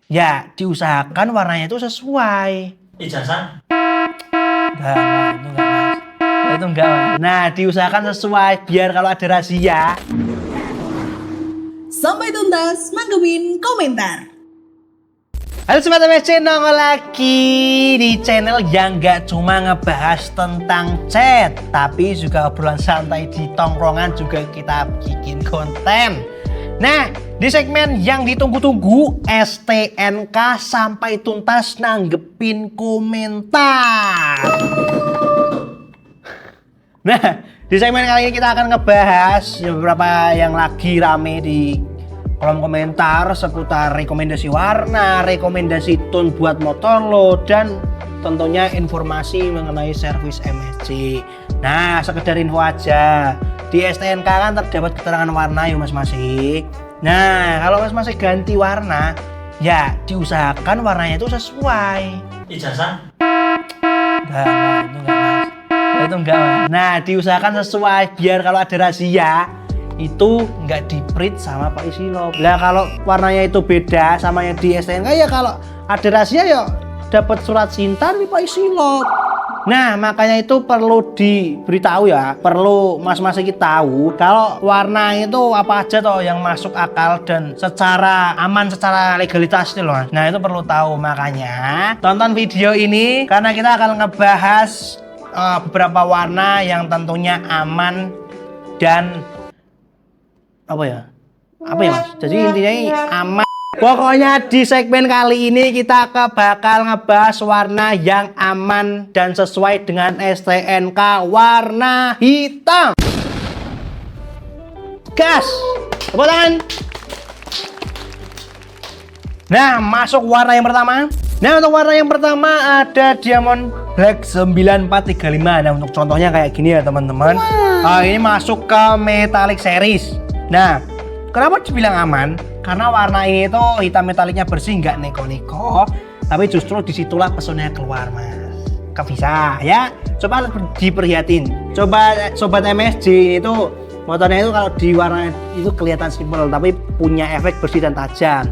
Ya, diusahakan warnanya itu sesuai. Ijazah? Enggak, itu enggak mas. Itu enggak mas. Nah, diusahakan sesuai biar kalau ada razia. Sampai tuntas manggemin komentar. Halo Sobat MSC, nongol lagi di channel yang gak cuma ngebahas tentang chat, tapi juga obrolan santai di tongkrongan juga kita bikin konten. Nah, di segmen yang ditunggu-tunggu, STNK sampai tuntas nanggepin komentar. Nah, di segmen kali ini kita akan ngebahas beberapa yang lagi rame di kolom komentar seputar rekomendasi warna, rekomendasi tone buat motor lo, dan tentunya informasi mengenai servis MSC. Nah, sekedar info aja, di STNK kan terdapat keterangan warna ya Mas Masih. Nah, kalau Mas Masih ganti warna, ya diusahakan warnanya itu sesuai. Ijazah? Enggak, itu enggak mas. Itu enggak mas. Nah, diusahakan sesuai biar kalau ada razia itu nggak di-print sama Pak Isilop. Lah kalau warnanya itu beda sama yang di STNK, ya kalau ada rahasia ya dapat surat cinta dari Pak Isilop. Nah, makanya itu perlu diberitahu ya, perlu mas-mas kita tahu kalau warna itu apa aja toh yang masuk akal dan secara aman, secara legalitas itu loh. Nah, itu perlu tahu, makanya tonton video ini karena kita akan ngebahas beberapa warna yang tentunya aman dan apa ya mas, jadi intinya aman. Pokoknya di segmen kali ini kita bakal ngebahas warna yang aman dan sesuai dengan STNK, warna hitam. Gas, tepuk tangan. Nah, masuk warna yang pertama. Nah, untuk warna yang pertama ada Diamond Black 9435. Nah, untuk contohnya kayak gini ya teman-teman. Ini masuk ke Metallic Series. Nah, kenapa dibilang aman? Karena warna ini tuh hitam metaliknya bersih, nggak neko-neko, tapi justru disitulah pesonanya keluar mas. Bisa ya, coba diperhatiin. Coba sobat MSC itu motornya itu kalau di warna itu kelihatan simpel, tapi punya efek bersih dan tajam.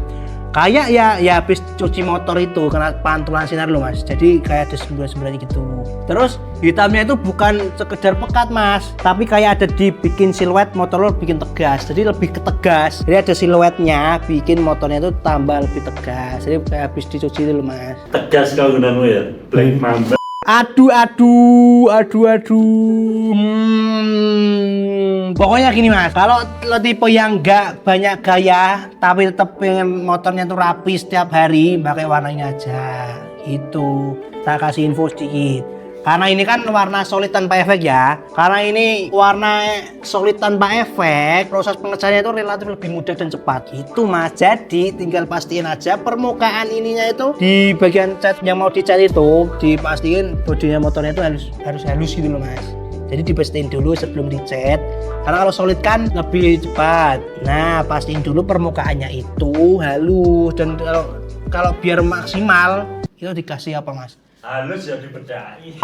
Kayak ya habis cuci motor itu kena pantulan sinar lo mas, jadi kayak ada semburan-semburan gitu. Terus hitamnya itu bukan sekedar pekat mas, tapi kayak ada dibikin siluet motor lo bikin tegas, jadi lebih ketegas. Jadi ada siluetnya bikin motornya itu tambah lebih tegas, jadi kayak habis dicuci itu lo mas. Tegas kau gunamu ya, Black Mamba. Aduh. Pokoknya gini mas, kalau lo tipe yang nggak banyak gaya tapi tetap pengen motornya tuh rapi setiap hari, pakai warna ini aja. Itu tak kasih info sedikit. Karena ini kan warna solid tanpa efek ya. Karena ini warna solid tanpa efek, proses pengecatannya itu relatif lebih mudah dan cepat. Itu mas. Jadi tinggal pastiin aja permukaan ininya itu di bagian cat yang mau dicat itu dipastiin bodinya motornya itu harus halus gitu loh mas. Jadi dipastiin dulu sebelum dicat. Karena kalau solid kan lebih cepat. Nah, pastiin dulu permukaannya itu halus, dan kalau biar maksimal itu dikasih apa mas? Halus ya dibedai.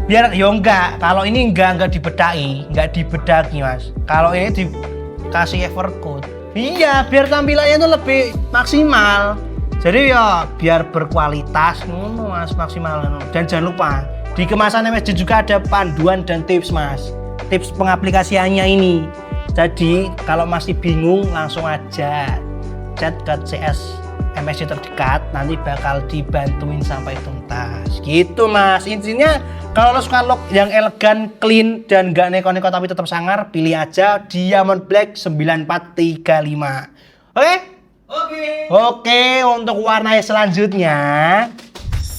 Biar ya enggak, kalau ini enggak dibedai, enggak dibedaki mas. Kalau ini dikasih evercoat, iya biar tampilannya itu lebih maksimal. Jadi ya biar berkualitas ngono mas, maksimal. Dan jangan lupa di kemasan MSC juga ada panduan dan tips mas, tips pengaplikasiannya ini. Jadi kalau masih bingung langsung aja chat ke CS MSC terdekat, nanti bakal dibantuin sampai tuntas gitu mas. Intinya kalau lo suka look yang elegan, clean, dan gak neko-neko tapi tetap sangar, pilih aja Diamond Black 9435. Oke, untuk warna yang selanjutnya.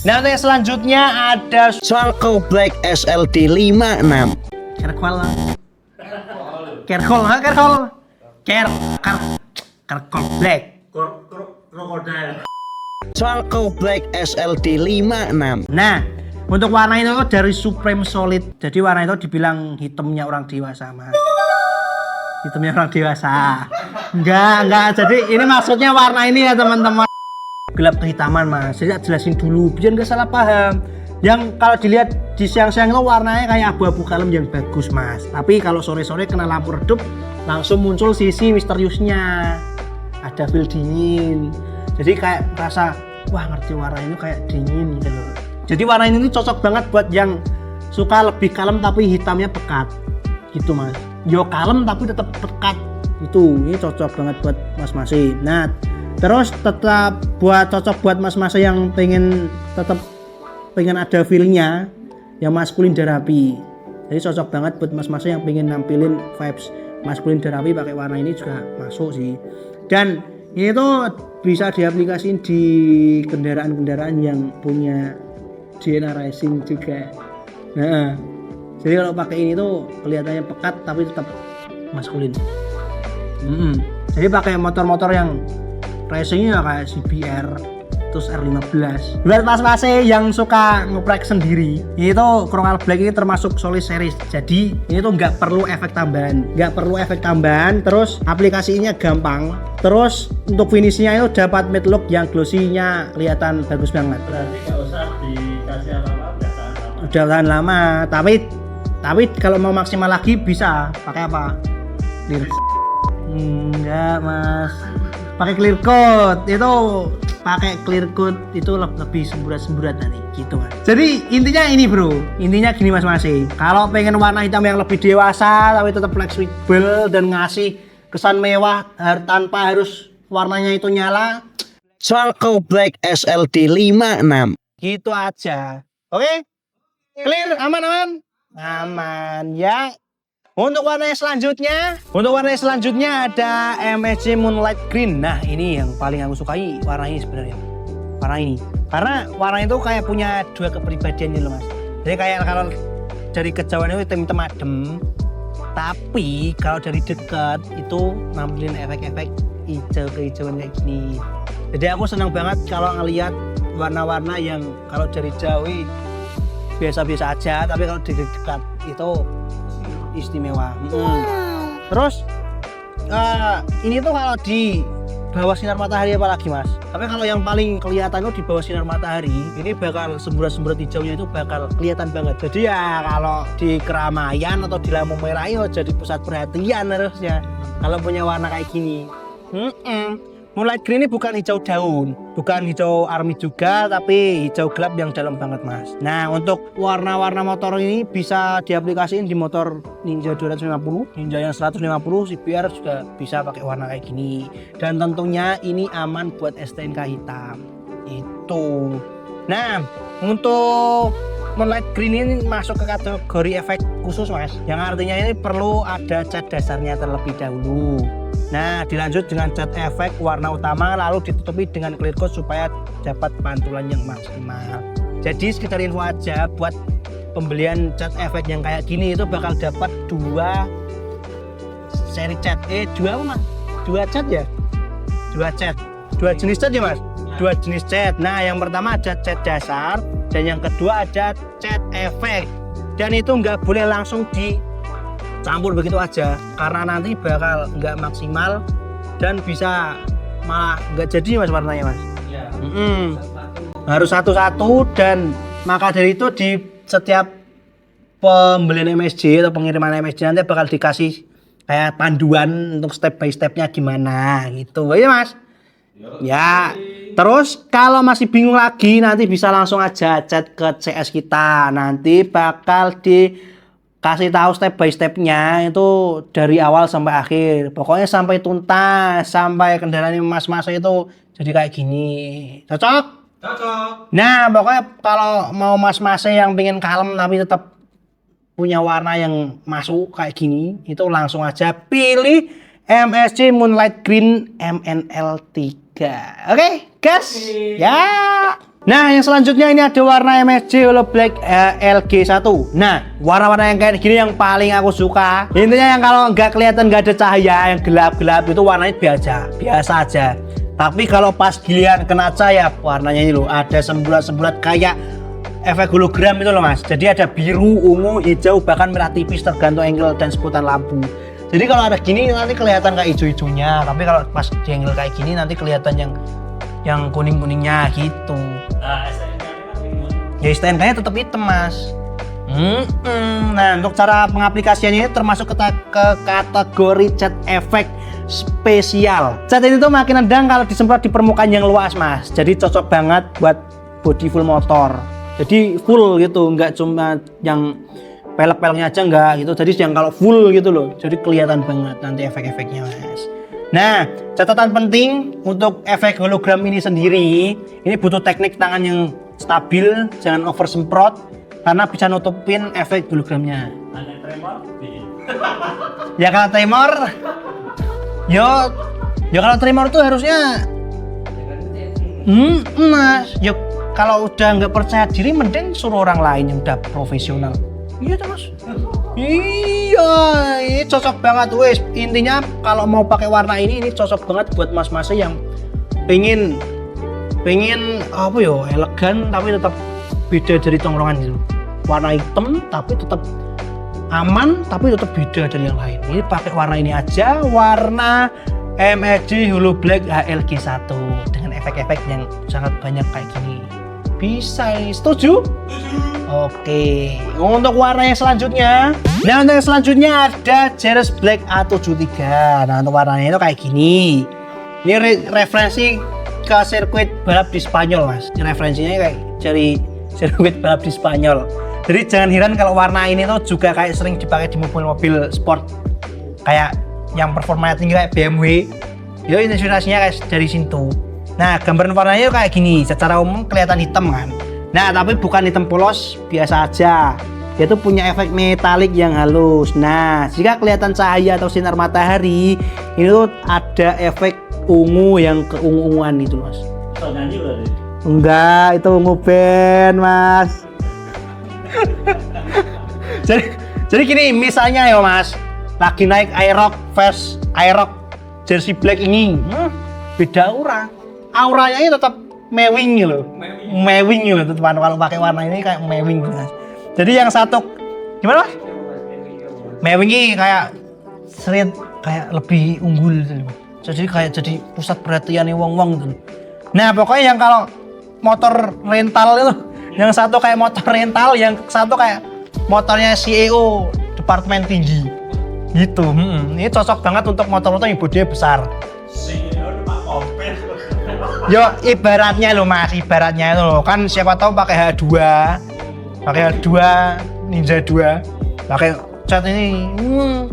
Nah, untuk yang selanjutnya ada Charcoal Black SLD 56. Charcoal Black. Krokodil. Charcoal Black SLD 56. Nah, untuk warna itu dari Supreme Solid. Jadi warna itu dibilang hitamnya orang dewasa mas. Hitamnya orang dewasa. Enggak. Jadi ini maksudnya warna ini ya teman-teman. Gelap kehitaman mas. Jadi jelasin dulu biar nggak salah paham. Yang kalau dilihat di siang-siang itu warnanya kayak abu-abu kalem yang bagus mas. Tapi kalau sore-sore kena lampu redup langsung muncul sisi misteriusnya. Ada feel dingin. Jadi kayak rasa wah ngerti warna ini kayak dingin gitu loh. Jadi warna ini cocok banget buat yang suka lebih kalem tapi hitamnya pekat gitu mas. Yo kalem tapi tetap pekat itu, ini cocok banget buat mas-mas. Nah terus tetap cocok buat mas-mas yang pengen ada feelnya yang maskulin dan rapi. Jadi cocok banget buat mas-mas yang pengen nampilin vibes maskulin dan rapi, pakai warna ini juga masuk sih. Dan ini tuh bisa diaplikasiin di kendaraan-kendaraan yang punya DNA racing juga. Nah, jadi kalau pakai ini tuh kelihatannya pekat tapi tetap maskulin. Jadi pakai motor-motor yang racingnya kayak CBR terus R15. Buat mas-mas yang suka ngeprek sendiri, ini tuh Chromal Black ini termasuk solid series. Jadi ini tuh nggak perlu efek tambahan, terus aplikasinya gampang. Terus untuk finishnya itu dapat matte look yang glossy-nya kelihatan bagus banget. Berarti nggak usah dikasih apa-apa, udah tahan lama. Tapi kalau mau maksimal lagi bisa pakai apa? Clear. Enggak mas, pakai clear coat. Pakai clear coat itu lebih semburat-semburat nanti gitu mas. Jadi intinya ini bro, intinya gini mas. Kalau pengen warna hitam yang lebih dewasa tapi tetap fleksibel dan ngasih kesan mewah tanpa harus warnanya itu nyala, Charcoal Black SLD 56. gitu aja. Oke? Clear? Aman ya. Untuk warna selanjutnya ada MSC Moonlight Green. Nah ini yang paling aku sukai, warna ini sebenarnya. Karena warna itu kayak punya dua kepribadian nih loh mas. Jadi kayak kalau dari kejauhan itu hitam adem, tapi kalau dari dekat itu nampilin efek-efek hijau kehijauan kayak gini. Jadi aku senang banget kalau ngelihat warna-warna yang kalau dari jauh biasa-biasa aja, tapi kalau dari dekat itu istimewa. Terus ini tuh kalau di bawah sinar matahari apalagi mas. Tapi kalau yang paling kelihatan tuh di bawah sinar matahari, ini bakal semburat-semburat hijaunya itu bakal kelihatan banget. Jadi ya kalau di keramaian atau di lampu merah itu jadi pusat perhatian harusnya kalau punya warna kayak gini. Moonlight Green ini bukan hijau daun, bukan hijau army juga, tapi hijau gelap yang dalam banget mas. Nah untuk warna-warna motor ini bisa diaplikasiin di motor Ninja 250, Ninja yang 150, CBR juga bisa pakai warna kayak gini. Dan tentunya ini aman buat STNK hitam. Itu. Nah untuk Moonlight Green ini masuk ke kategori efek khusus mas, yang artinya ini perlu ada cat dasarnya terlebih dahulu. Nah dilanjut dengan cat efek warna utama, lalu ditutupi dengan clear coat supaya dapat pantulan yang maksimal. Jadi sekedar info aja, buat pembelian cat efek yang kayak gini itu bakal dapat dua seri cat. Dua jenis cat ya mas. Dua jenis cat. Nah yang pertama ada cat dasar dan yang kedua ada cat efek. Dan itu nggak boleh langsung dicampur begitu aja, karena nanti bakal nggak maksimal dan bisa malah nggak jadi mas warnanya mas. Harus satu-satu, dan maka dari itu di setiap pembelian MSC atau pengiriman MSC nanti bakal dikasih kayak panduan untuk step by stepnya gimana gitu ya mas. Ya, terus kalau masih bingung lagi nanti bisa langsung aja chat ke CS kita, nanti bakal dikasih tahu step by stepnya itu dari awal sampai akhir, pokoknya sampai tuntas, sampai kendaraan mas-mas itu jadi kayak gini. Cocok? Nah pokoknya kalau mau mas-mas yang pengen kalem tapi tetap punya warna yang masuk kayak gini, itu langsung aja pilih MSC Moonlight Green MNL3. Oke, guys. Ya. Nah, yang selanjutnya ini ada warna MSC Hollow Black LG1. Nah, warna-warna yang kayak gini yang paling aku suka. Intinya yang kalau nggak kelihatan, nggak ada cahaya, yang gelap-gelap itu warnanya biasa aja. Tapi kalau pas giliran kena cahaya, warnanya ini loh, ada semburat-semburat kayak efek hologram itu loh mas. Jadi ada biru, ungu, hijau, bahkan merah tipis tergantung angle dan sebutan lampu. Jadi kalau ada gini nanti kelihatan kayak hijau-hijaunya, tapi kalau pas di angle kayak gini nanti kelihatan yang kuning-kuningnya gitu. Nah, STNK-nya Ya STNK-nya tetap hitam mas. Nah untuk cara pengaplikasiannya ini termasuk ke kategori cat efek spesial. Cat ini tuh makin nendang kalau disemprot di permukaan yang luas mas. Jadi cocok banget buat body full motor. Jadi full gitu, nggak cuma yang pelek-peleknya aja nggak gitu. Jadi yang kalau full gitu loh. Jadi kelihatan banget nanti efek-efeknya mas. Nah, catatan penting untuk efek hologram ini sendiri, ini butuh teknik tangan yang stabil, jangan over semprot karena bisa nutupin efek hologramnya. Ada tremor, bikin. Ya kalau tremor, yo kalau tremor tuh harusnya, mas, yo kalau udah nggak percaya diri, mending suruh orang lain yang udah profesional. Iya tuh mas. Iya, ini cocok banget wes. Intinya kalau mau pakai warna ini cocok banget buat mas-mas yang pengen apa yo elegan tapi tetap beda dari tongkrongan gitu. Warna hitam tapi tetap aman tapi tetap beda dari yang lain. Ini pakai warna ini aja, warna MSG Holo Black HLG1 dengan efek-efek yang sangat banyak kayak gini. Bisa ini, setuju? Oke, untuk warna yang selanjutnya, nah untuk yang selanjutnya ada Jerez Black A73. Nah untuk warnanya itu kayak gini. Ini referensi ke sirkuit balap di Spanyol mas. Ini referensinya kayak dari sirkuit balap di Spanyol. Jadi jangan heran kalau warna ini tuh juga kayak sering dipakai di mobil-mobil sport kayak yang performanya tinggi kayak BMW. Yo inspirasinya kayak dari situ. Nah gambaran warnanya kayak gini. Secara umum kelihatan hitam kan. Nah tapi bukan hitam polos, biasa aja. Dia tuh punya efek metalik yang halus. Nah jika kelihatan cahaya atau sinar matahari, ini tuh ada efek ungu yang keunguan itu mas. So nyanyi berarti? Enggak, itu ungu band mas. jadi gini, misalnya ya mas, lagi naik Aerox Fast Aerox Jersey Black ini, beda auranya ini tetap mewing gitu, mewing gitu teman. Kalau pakai warna ini kayak mewing mas. Jadi yang satu gimana mas? Mewing ini kayak seret, kayak lebih unggul gitu. Jadi kayak jadi pusat perhatian wong-wong gitu. Nah pokoknya yang kalau motor rental itu, yang satu kayak motor rental, yang satu kayak motornya CEO departemen tinggi gitu. Ini cocok banget untuk motor-motor yang bodinya besar. Yo ibaratnya lo mas, ibaratnya itu lo kan siapa tahu pakai H2 Ninja 2, pakai cat ini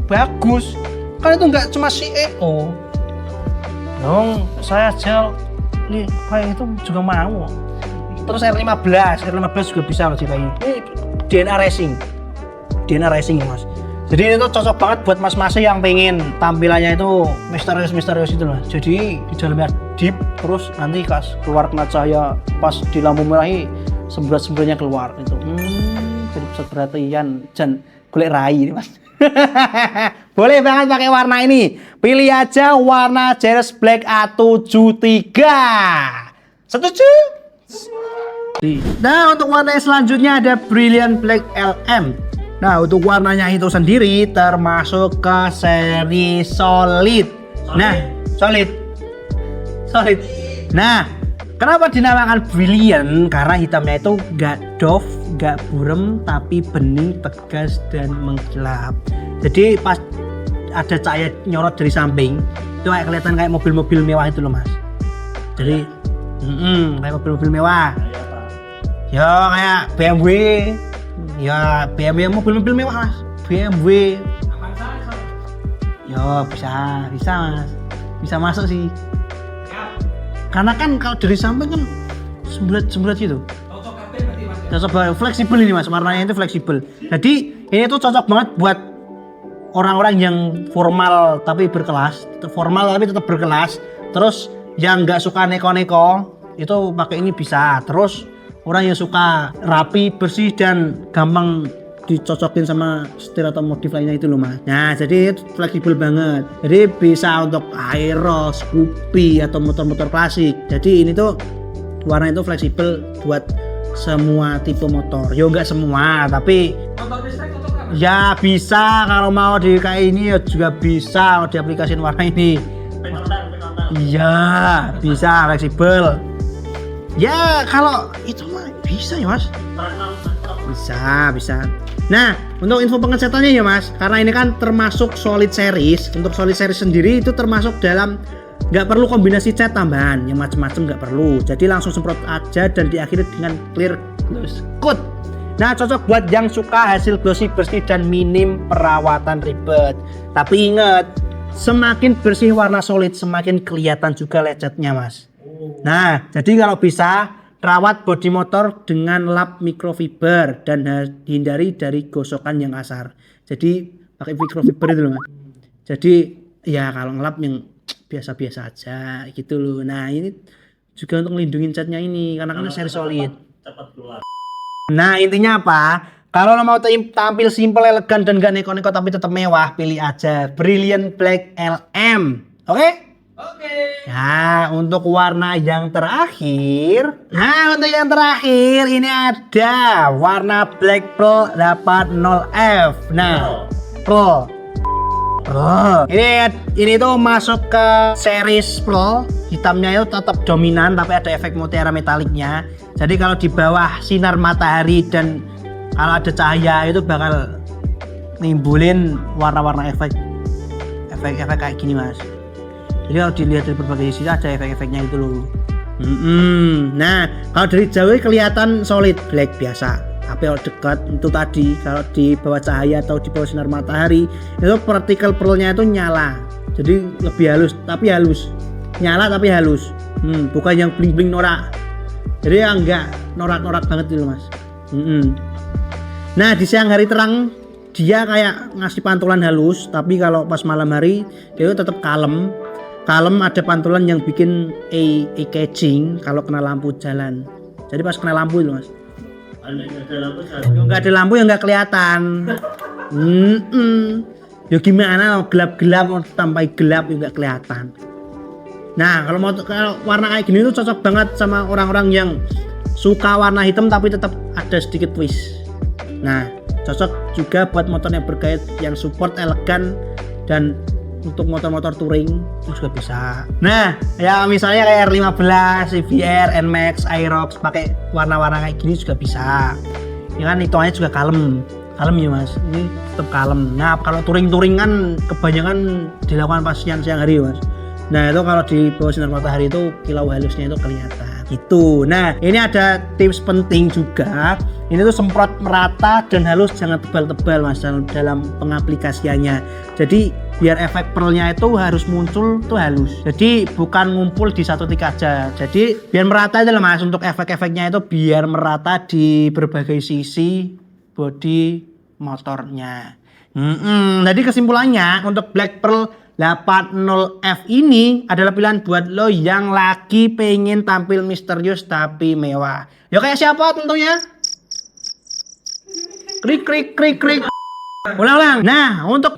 bagus kan. Itu nggak cuma CEO dong, saya aja nih kayak itu juga mau. Terus R15 juga bisa loh kayak ini. DNA Racing ya mas. Jadi ini tuh cocok banget buat mas-mas yang pengen tampilannya itu misterius itu loh. Jadi di dalamnya deep, terus nanti pas keluar kena cahaya pas di lampu merah semburat-semburatnya keluar itu. Jadi pusat perhatian dan golek rai ini mas. Boleh banget pakai warna ini. Pilih aja warna Jerez Black A73. Setuju? Nah untuk warna yang selanjutnya ada Brilliant Black LM. Nah untuk warnanya itu sendiri termasuk ke seri solid. Nah solid. Nah kenapa dinamakan brilliant? Karena hitamnya itu gak doff, gak burem, tapi bening, tegas dan mengkilap. Jadi pas ada cahaya nyorot dari samping itu kayak kelihatan kayak mobil-mobil mewah itu loh mas. Jadi kayak mobil-mobil mewah. Ya kayak BMW. Ya BMW mobil-mobil mewah mas. BMW. Ya bisa mas. Bisa masuk sih. Karena kan kalau dari samping kan semburat gitu. Cocok banget, fleksibel ini mas, warnanya itu fleksibel. Jadi ini tuh cocok banget buat orang-orang yang formal tapi berkelas, tetap berkelas. Terus yang nggak suka neko-neko itu pakai ini bisa. Terus orang yang suka rapi, bersih dan gampang dicocokin sama setir atau modif lainnya itu loh mas. Nah jadi itu fleksibel banget. Jadi bisa untuk Aerox, Scoopy atau motor-motor klasik. Jadi ini tuh warna itu fleksibel buat semua tipe motor. Yo nggak semua, tapi ya bisa kalau mau di kayak ini ya juga bisa diaplikasikan warna ini. Iya bisa fleksibel. Ya kalau itu mah bisa ya mas. Bisa. Nah, untuk info pengecatannya ya Mas, karena ini kan termasuk solid series. Untuk solid series sendiri itu termasuk dalam nggak perlu kombinasi cat tambahan yang macam-macam, nggak perlu. Jadi langsung semprot aja dan diakhiri dengan clear gloss coat. Nah, cocok buat yang suka hasil glossy bersih dan minim perawatan ribet. Tapi ingat, semakin bersih warna solid semakin kelihatan juga lecetnya Mas. Nah, jadi kalau bisa rawat bodi motor dengan lap microfiber dan hindari dari gosokan yang kasar. Jadi pakai microfiber itu loh Mas. Jadi ya kalau ngelap yang biasa-biasa aja gitu loh. Nah, ini juga untuk melindungi catnya ini karena kan seri solid. Cepat keluar. Nah, intinya apa? Kalau lo mau tampil simple, elegan dan gak neko-neko tapi tetap mewah, pilih aja Brilliant Black LM. Oke? Nah, untuk warna yang terakhir. Ini ada warna Black Pearl 80F. Nah, Pearl. Ini tuh masuk ke series Pearl. Hitamnya itu tetap dominan tapi ada efek mutiara metaliknya. Jadi kalau di bawah sinar matahari dan kalau ada cahaya itu bakal nimbulin warna-warna efek kayak gini Mas. Jadi kalau dilihat dari berbagai sisi ada efek-efeknya itu loh. Nah, kalau dari jauh kelihatan solid black biasa. Tapi kalau dekat itu tadi, kalau di bawah cahaya atau di bawah sinar matahari itu partikel pearlnya itu nyala. Jadi lebih halus, tapi halus. Nyala tapi halus. Bukan yang bling-bling norak. Jadi yang enggak norak-norak banget itu Mas. Nah, di siang hari terang dia kayak ngasih pantulan halus, tapi kalau pas malam hari dia itu tetap kalem, ada pantulan yang bikin eye catching kalau kena lampu jalan. Jadi pas kena lampu itu Mas, nggak ada lampu yang nggak kelihatan. Ya gimana, gelap-gelap sampai gelap ya nggak kelihatan. Nah, kalau warna kayak gini tuh cocok banget sama orang-orang yang suka warna hitam tapi tetap ada sedikit twist. Nah, cocok juga buat motornya bergaya yang support elegan dan untuk motor-motor touring itu juga bisa. Nah, ya misalnya kayak R15, CBR, NMAX, Aerox pakai warna-warna kayak gini juga bisa. Ini kan hitungannya juga kalem ya Mas. Ini tetap kalem. Nah, kalau touring kan kebanyakan dilakukan pas siang hari Mas. Nah, itu kalau di bawah sinar matahari itu kilau halusnya itu kelihatan gitu. Nah, ini ada tips penting juga. Ini tuh semprot merata dan halus, jangan tebal-tebal Mas dalam pengaplikasiannya. Jadi biar efek pearlnya itu harus muncul tuh halus. Jadi bukan ngumpul di satu titik aja. Jadi biar merata aja lah Mas, untuk efek-efeknya itu biar merata di berbagai sisi bodi motornya. Jadi kesimpulannya untuk Black Pearl 80F ini adalah pilihan buat lo yang lagi pengen tampil misterius tapi mewah. Ya kayak siapa tentunya? Krik. Ulang. Nah, untuk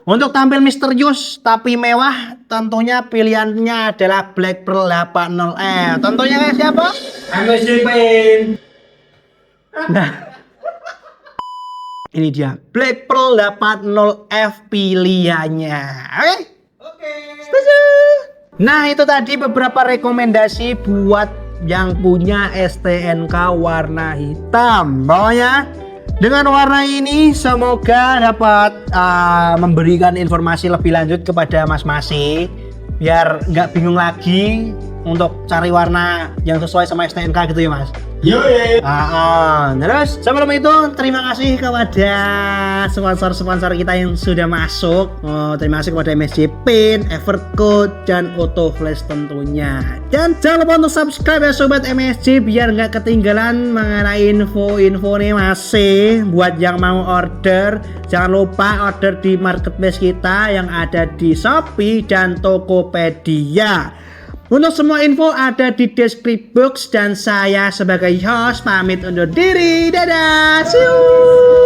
untuk tampil misterius tapi mewah tentunya pilihannya adalah Black Pearl 80F. Tentunya kayak siapa? MSJ Paint. Nah, ini dia Black Pearl 80F pilihannya. Oke. Setuju. Nah, itu tadi beberapa rekomendasi buat yang punya STNK warna hitam. Pokoknya dengan warna ini semoga dapat memberikan informasi lebih lanjut kepada Mas Masi biar nggak bingung lagi untuk cari warna yang sesuai sama STNK gitu ya Mas. Terus sebelum itu terima kasih kepada sponsor kita yang sudah masuk. Terima kasih kepada MSJ Paint, Evercoat, dan Auto Flash tentunya. Dan jangan lupa untuk subscribe ya sobat MSJ biar nggak ketinggalan mengenai info-info nih masih. Buat yang mau order, jangan lupa order di marketplace kita yang ada di Shopee dan Tokopedia. Untuk semua info ada di deskripsi box dan saya sebagai host pamit undur diri. Dadah. See you.